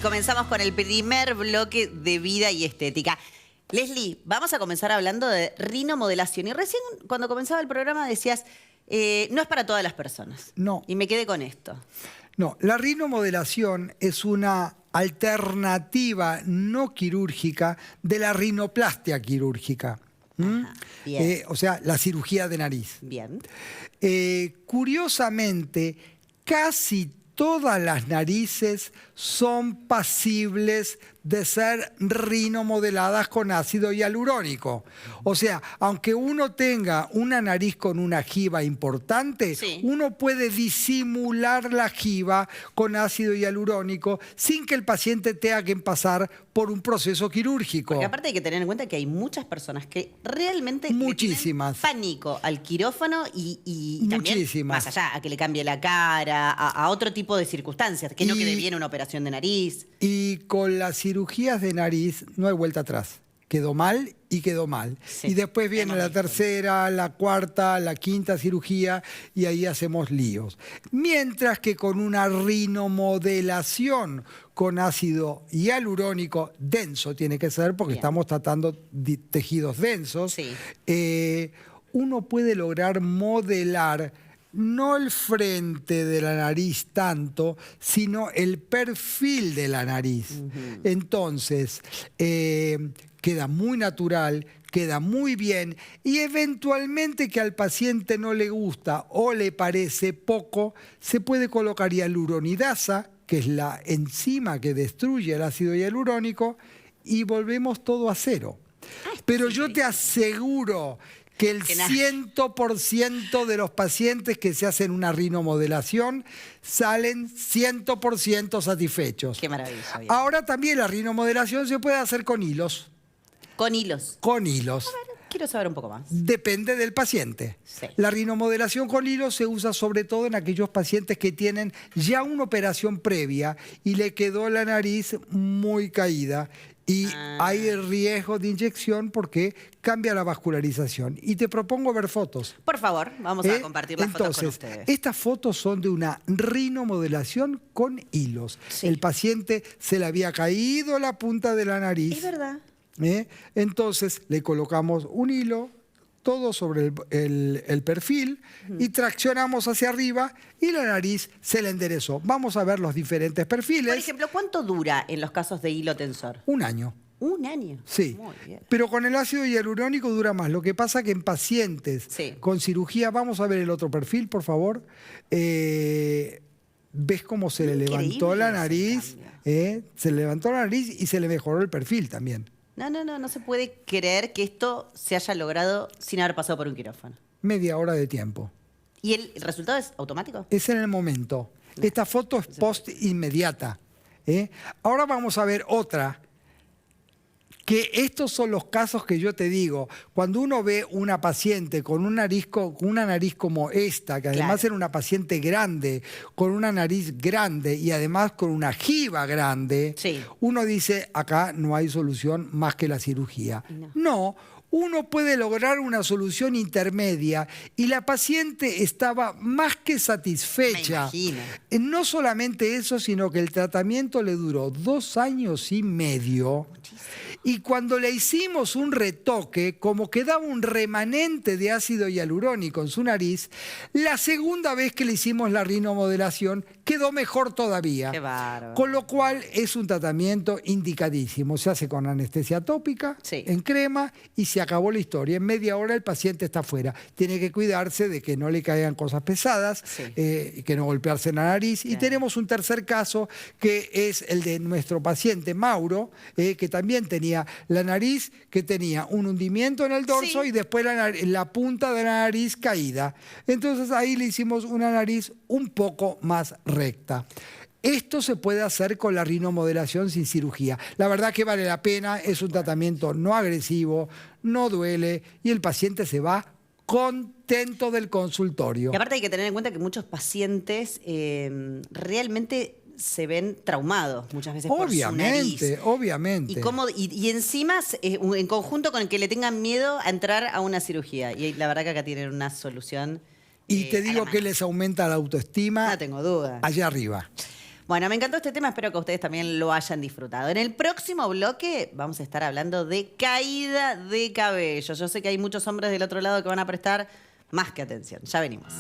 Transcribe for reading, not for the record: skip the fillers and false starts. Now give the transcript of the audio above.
comenzamos con el primer bloque de vida y estética. Leslie, vamos a comenzar hablando de rinomodelación. Y recién cuando comenzaba el programa decías, no es para todas las personas. No. Y me quedé con esto. No, la rinomodelación es una alternativa no quirúrgica de la rinoplastia quirúrgica. Ajá, bien. O sea, la cirugía de nariz. Bien. Curiosamente, casi todas las narices son pasibles de ser rinomodeladas con ácido hialurónico. O sea, aunque uno tenga una nariz con una jiba importante, sí, uno puede disimular la jiba con ácido hialurónico sin que el paciente tenga que pasar por un proceso quirúrgico. Porque aparte hay que tener en cuenta que hay muchas personas que realmente Muchísimas. le tienen pánico al quirófano y también Muchísimas. más allá, a que le cambie la cara, a otro tipo de circunstancias, que no quede bien una operación de nariz. Y con las cirugías de nariz no hay vuelta atrás. Quedó mal y quedó mal. Sí, y después viene hemos la visto. tercera, la cuarta, la quinta cirugía y ahí hacemos líos. Mientras que con una rinomodelación con ácido hialurónico denso, tiene que ser porque Bien. estamos tratando tejidos densos, Sí. uno puede lograr modelar no el frente de la nariz tanto, sino el perfil de la nariz. Entonces, queda muy natural, queda muy bien y eventualmente que al paciente no le gusta o le parece poco, se puede colocar hialuronidasa, que es la enzima que destruye el ácido hialurónico, y volvemos todo a cero. Pero yo te aseguro que el 100% de los pacientes que se hacen una rinomodelación salen 100% satisfechos. Qué maravilla. Bien. Ahora también la rinomodelación se puede hacer con hilos. Con hilos. Con hilos. Quiero saber un poco más. Depende del paciente. Sí. La rinomodelación con hilos se usa sobre todo en aquellos pacientes que tienen ya una operación previa y le quedó la nariz muy caída. Y hay riesgo de inyección porque cambia la vascularización. Y te propongo ver fotos. Por favor, vamos a compartir las fotos con Entonces, ustedes. estas fotos son de una rinomodelación con hilos. Sí. El paciente se le había caído la punta de la nariz. Es verdad. Entonces, le colocamos un hilo, todo sobre el perfil, y traccionamos hacia arriba y la nariz se le enderezó. Vamos a ver los diferentes perfiles. Por ejemplo, ¿cuánto dura en los casos de hilo tensor? Un año. Un año. Sí, Muy bien. pero con el ácido hialurónico dura más. Lo que pasa que en pacientes con cirugía, vamos a ver el otro perfil, por favor. ¿Ves cómo se le levantó la nariz? Se le levantó la nariz y se le mejoró el perfil también. No se puede creer que esto se haya logrado sin haber pasado por un quirófano. Media hora de tiempo. ¿Y el resultado es automático? Es en el momento. Esta foto es post inmediata. Ahora vamos a ver otra. Que estos son los casos que yo te digo. Cuando uno ve una paciente con una nariz como esta, que además era una paciente grande, con una nariz grande y además con una jiba grande, uno dice, acá no hay solución más que la cirugía. No, uno puede lograr una solución intermedia y la paciente estaba más que satisfecha. Me imagino. No solamente eso, sino que el tratamiento le duró 2 años y medio. Y cuando le hicimos un retoque, como quedaba un remanente de ácido hialurónico en su nariz, la segunda vez que le hicimos la rinomodelación quedó mejor todavía. Qué bárbaro. Con lo cual es un tratamiento indicadísimo. Se hace con anestesia tópica, en crema, y se acabó la historia. En media hora el paciente está fuera. Tiene que cuidarse de que no le caigan cosas pesadas, que no golpearse en la nariz. Y tenemos un tercer caso que es el de nuestro paciente Mauro, que también tenía la nariz, que tenía un hundimiento en el dorso y después la punta de la nariz caída. Entonces ahí le hicimos una nariz un poco más recta. Esto se puede hacer con la rinomodelación sin cirugía. La verdad que vale la pena, es un tratamiento no agresivo, no duele y el paciente se va contento del consultorio. Y aparte hay que tener en cuenta que muchos pacientes realmente se ven traumados muchas veces por su nariz. Obviamente. Y encima, en conjunto con el que le tengan miedo a entrar a una cirugía. Y la verdad que acá tienen una solución. Y te digo que les aumenta la autoestima. No tengo duda. Allá arriba. Bueno, me encantó este tema, espero que ustedes también lo hayan disfrutado. En el próximo bloque vamos a estar hablando de caída de cabello. Yo sé que hay muchos hombres del otro lado que van a prestar más que atención. Ya venimos.